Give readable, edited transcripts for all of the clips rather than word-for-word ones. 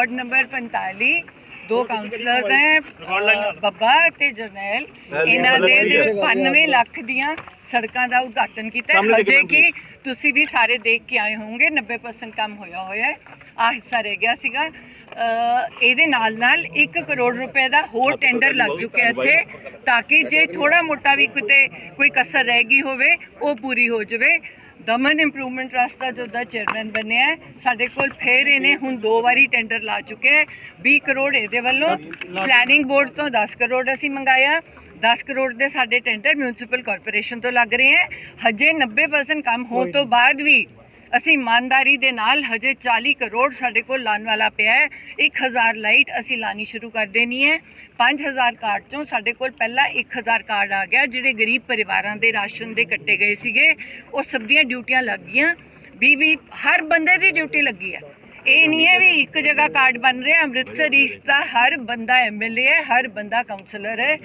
Ward number 45 दो counsellors हैं ਬੱਬਾ ਤੇ ਜਰਨੈਲ ਇਹਨਾਂ ਦੇ 92 ਲੱਖ ਦੀਆਂ ਸੜਕਾਂ ਦਾ ਉਦਘਾਟਨ ਕੀਤਾ ਹਜੇ ਕਿ ਤੁਸੀਂ ਵੀ ਸਾਰੇ ਦੇਖ ਕੇ ਆਏ ਹੋਵੋਗੇ 90% ਕੰਮ ਹੋਇਆ ਹੈ ਆ ਹਿੱਸਾ ਰਹਿ ਗਿਆ ਸੀਗਾ ਇਹਦੇ ਨਾਲ 1 ਕਰੋੜ ਰੁਪਏ ਦਾ ਹੋਰ ਟੈਂਡਰ ਲੱਗ ਚੁੱਕਿਆ ਇੱਥੇ ਤਾਂ ਕਿ ਜੇ ਥੋੜਾ ਮੋਟਾ ਵੀ ਕਿਤੇ ਕੋਈ ਕਸਰ ਰਹਿ ਗਈ ਹੋਵੇ ਉਹ ਪੂਰੀ ਹੋ ਜਾਵੇ दमन इंप्रूवमेंट ट्रस्ट का जो चेयरमैन बने है साढ़े कोल फिर इन्हें हुण 2 बारी टेंडर ला चुके हैं 20 करोड़ ये वालों प्लैनिंग बोर्ड तो 10 करोड़ असी मंगाया 10 करोड़ के साढ़े टेंडर म्यूनसिपल कॉरपोरेशन तो लग रहे हैं हजे 90% काम होने तो बाद भी असी ईमानदारी दे नाल हजे 40 करोड़ साढ़े को लाने वाला पिया है 1000 लाइट असी लानी शुरू कर देनी है 5000 कार्ड चों साढ़े कोल पहला 1000 कार्ड आ गया जिहड़े गरीब परिवारां दे राशन दे कट्टे गए सीगे वो सब दियां ड्यूटियां लग गईयां भी हर बंदे दी ड्यूटी लगी है ये नहीं है भी एक जगह कार्ड बन रहे अमृतसर ईस्ट का हर बंदा MLA है हर बंदा काउंसलर है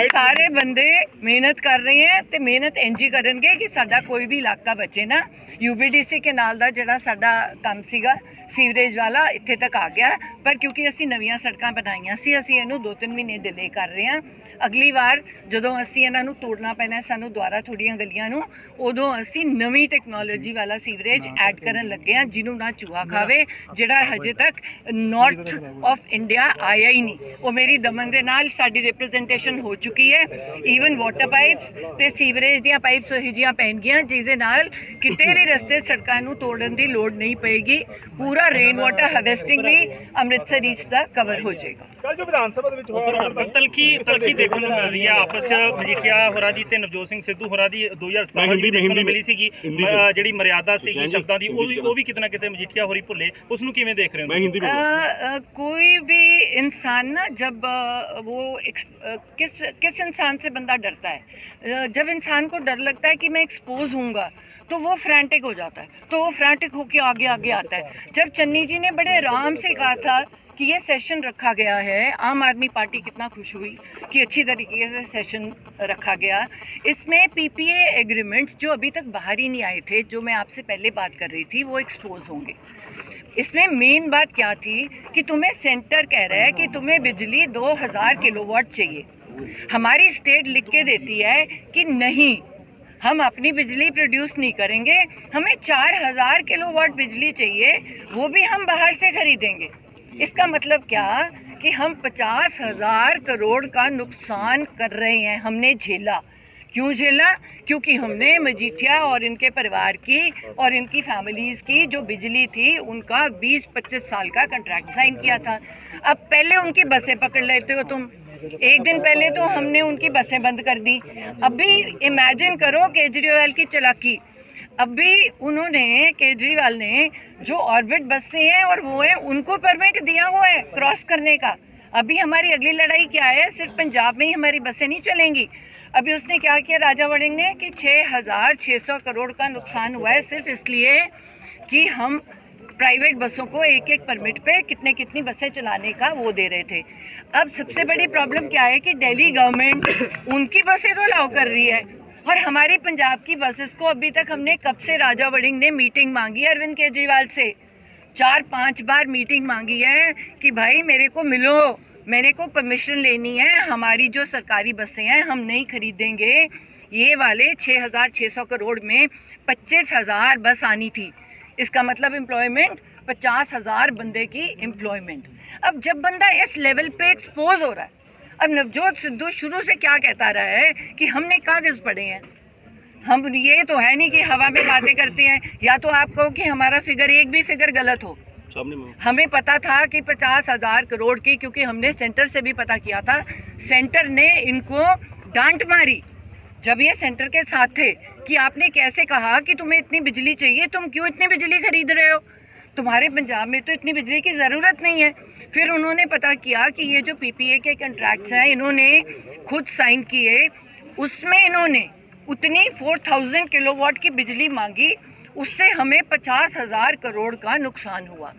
सारे बंदे मेहनत कर रहे हैं तो मेहनत इंज ही करनगे कि साडा कोई भी इलाका बचे ना UBDC के नाल दा जिहड़ा साडा काम सीगा सीवरेज वाला इत्थे तक आ गया पर क्योंकि असी नवीं सड़कां बनाईयां सी असी इहनूं 2-3 महीने डिले कर रहे हैं अगली बार जदों असी इन्हां नूं तोड़ना पैना सानूं दुआरा थोड़ियां गलियां नूं उदों असी नवीं टैक्नोलॉजी वाला सीवरेज ऐड करन लगे हैं जिन्हों ना चूहा खावे जिहड़ा हजे तक नॉर्थ ऑफ इंडिया आया ही नहीं वो मेरी दमन दे नाल साडी रिप्रजेंटेशन हो चुकी है ईवन वाटर पाइप्स ते सीवरेज दियां पाइप्स ओही जिहियां पैणगीਆਂ जिहदे नाल किते भी रस्ते सड़कां नूं तोड़न दी लोड़ नहीं पेगी पूरा रेन वाटर हार्वेस्टिंग भी अमृतसर ईस्ट दा कवर हो जाएगा कल जो विधानसभा दे विच होया तलखी देखण नूं मिल रही है आपस मजीठिया होरां दी ते नवजोत सिंह सिद्धू होरां दी 2017 दी देखण नूं मिली सीगी जिहड़ी मर्यादा सीगी शब्दां दी वो भी कितना किते मजीठिया होरी भुल्ले उस नूं किवें देख रहे हो कोई भी इंसान ना जब वो किस इंसान से बंदा डरता है जब इंसान को डर लगता है कि मैं एक्सपोज हूँगा तो वो फ्रैंटिक हो जाता है तो वो फ्रैंटिक होकर आगे आगे आता है जब चन्नी जी ने बड़े आराम से कहा था कि ये सेशन रखा गया है आम आदमी पार्टी कितना खुश हुई कि अच्छी तरीके से सेशन रखा गया इसमें PPA एग्रीमेंट्स जो अभी तक बाहर ही नहीं आए थे जो मैं आपसे पहले बात कर रही थी वो एक्सपोज होंगे इसमें मेन बात क्या थी कि तुम्हें सेंटर कह रहा है कि तुम्हें बिजली 2000 किलोवाट चाहिए हमारी स्टेट लिख के देती है कि नहीं हम अपनी बिजली प्रोड्यूस नहीं करेंगे हमें 4000 किलोवाट बिजली चाहिए वो भी हम बाहर से खरीदेंगे इसका मतलब क्या कि हम 50,000 करोड़ का नुकसान कर रहे हैं हमने झेला क्यों झेला क्योंकि हमने मजीठिया और इनके परिवार की और इनकी फैमिलीज़ की जो बिजली थी उनका 20-25 साल का कॉन्ट्रैक्ट साइन किया था अब पहले उनकी बसें पकड़ लेते हो तुम एक दिन पहले तो हमने उनकी बसें बंद कर दी अभी इमेजिन करो केजरीवाल की चालाकी अभी उन्होंने केजरीवाल ने जो ऑर्बिट बसें हैं और वो है उनको परमिट दिया हुआ है क्रॉस करने का अभी हमारी अगली लड़ाई क्या है सिर्फ पंजाब में ही हमारी बसें नहीं चलेंगी अभी उसने क्या किया राजा वड़िंग ने कि 6,600 करोड़ का नुकसान हुआ है सिर्फ इसलिए कि हम प्राइवेट बसों को एक परमिट पे कितनी बसें चलाने का वो दे रहे थे अब सबसे बड़ी प्रॉब्लम क्या है कि दिल्ली गवर्नमेंट उनकी बसें तो अलाउ कर रही है और हमारी पंजाब की बसेस को अभी तक हमने कब से राजा वड़िंग ने मीटिंग मांगी है अरविंद केजरीवाल से 4-5 बार मीटिंग मांगी है कि भाई मेरे को मिलो मेरे को परमिशन लेनी है हमारी जो सरकारी बसें हैं हम नहीं खरीदेंगे ये वाले 6,600 करोड़ में 25,000 बस आनी थी इसका मतलब एम्प्लॉयमेंट 50,000 बंदे की एम्प्लॉयमेंट अब जब बंदा इस लेवल पे एक्सपोज हो रहा है अब नवजोत सिद्धू शुरू से क्या कहता रहा है कि हमने कागज़ पढ़े हैं हम ये तो है नहीं कि हवा में बातें करते हैं या तो आप कहो कि हमारा फिगर एक भी फिगर गलत हो हमें पता था कि 50,000 करोड़ की क्योंकि हमने सेंटर से भी पता किया था सेंटर ने इनको डांट मारी जब ये सेंटर के साथ थे कि आपने कैसे कहा कि तुम्हें इतनी बिजली चाहिए तुम क्यों इतनी बिजली खरीद रहे हो तुम्हारे पंजाब में तो इतनी बिजली की ज़रूरत नहीं है फिर उन्होंने पता किया कि ये जो PPA के कॉन्ट्रैक्ट्स हैं इन्होंने खुद साइन किए उसमें इन्होंने उतनी 4,000 किलोवाट की बिजली मांगी उससे हमें 50,000 करोड़ का नुकसान हुआ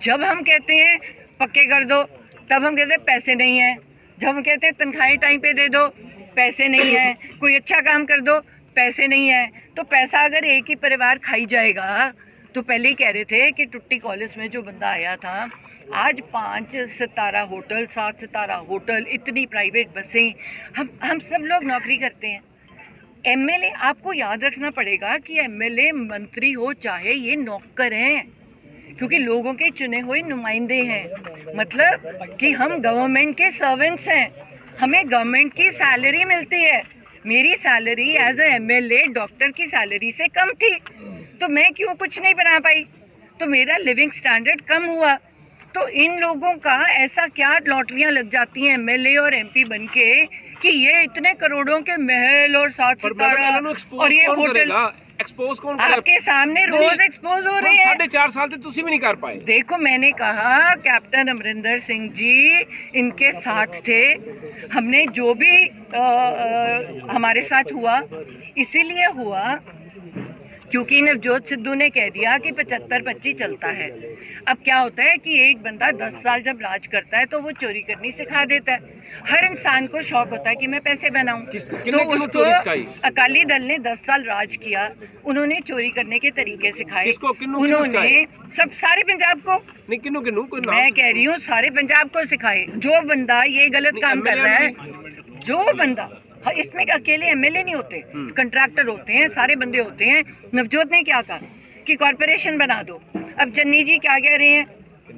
जब हम कहते हैं पक्के कर दो तब हम कहते हैं पैसे नहीं हैं जब हम कहते हैं तनख्वाहें टाइम पे दे दो पैसे नहीं हैं कोई अच्छा काम कर दो पैसे नहीं हैं तो पैसा अगर एक ही परिवार खाई जाएगा तो पहले ही कह रहे थे कि टुट्टी कॉलेज में जो बंदा आया था, आज 5 सितारा होटल, 7 सितारा होटल, इतनी प्राइवेट बसें, हम सब लोग नौकरी करते हैं। एमएलए, आपको याद रखना पड़ेगा कि एमएलए मंत्री हो चाहे ये नौकर हैं, क्योंकि लोगों के चुने हुए नुमाइंदे हैं। मतलब कि हम गवर्नमेंट के सर्वेंट्स हैं, हमें गवर्नमेंट की सैलरी मिलती है। मेरी salary as a MLA doctor की सैलरी से कम थी, तो मैं क्यों कुछ नहीं बना पाई? तो मेरा लिविंग स्टैंडर्ड कम हुआ। तो इन लोगों का ऐसा क्या लॉटरियां लग जाती हैं एमएलए और एमपी बनके कि ये इतने करोड़ों के महल और 7 सितारा और ये होटल एक्सपोज कौन आपके सामने रोज एक्सपोज हो रहे हैं। 4.5 साल से तुसी भी नहीं कर पाए। देखो, मैंने कहा कैप्टन अमरिंदर सिंह जी इनके साथ थे, हमने जो भी हमारे साथ हुआ इसीलिए हुआ क्योंकि नवजोत सिद्धू ने कह दिया कि 75-25 चलता है। अब क्या होता है कि एक बंदा 10 साल जब राज करता है तो वो चोरी करनी सिखा देता है। हर इंसान को शौक होता है कि मैं पैसे बनाऊं, तो उसको अकाली दल ने 10 साल राज किया, उन्होंने चोरी करने के तरीके सिखाए। उन्होंने सब सारे पंजाब को नहीं, किन्नू मैं कह रही हूँ सारे पंजाब को सिखाए। जो बंदा ये गलत काम कर रहा है, जो बंदा, इसमें अकेले एमएलए नहीं होते, कंट्रैक्टर होते हैं, सारे बंदे होते हैं। नवजोत ने क्या कहा कि कॉरपोरेशन बना दो। अब चन्नी जी क्या कह रहे हैं,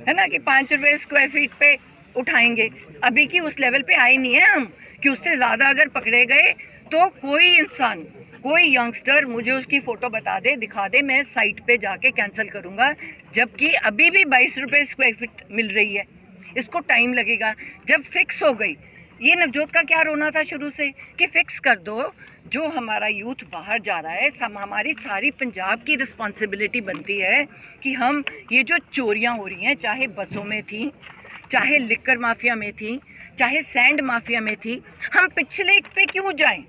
है ना, कि 5 रुपए स्क्वायर फीट पे उठाएंगे। अभी की उस लेवल पे आए नहीं है हम कि उससे ज़्यादा अगर पकड़े गए तो कोई इंसान, कोई यंगस्टर मुझे उसकी फ़ोटो बता दे, दिखा दे, मैं साइट पे जाके कैंसिल करूँगा। जबकि अभी भी 22 रुपये स्क्वायर फीट मिल रही है। इसको टाइम लगेगा। जब फिक्स हो गई, ये नवजोत का क्या रोना था शुरू से कि फिक्स कर दो। जो हमारा यूथ बाहर जा रहा है, हमारी सारी पंजाब की रिस्पॉन्सिबिलिटी बनती है कि हम ये जो चोरियां हो रही हैं, चाहे बसों में थी, चाहे लिकर माफिया में थी, चाहे सैंड माफिया में थी, हम पिछले पे क्यों जाएं?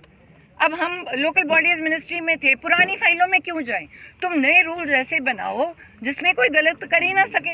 अब हम लोकल बॉडीज मिनिस्ट्री में थे, पुरानी फाइलों में क्यों जाएं? तुम नए रूल्स ऐसे बनाओ जिसमें कोई गलत कर ही ना सके।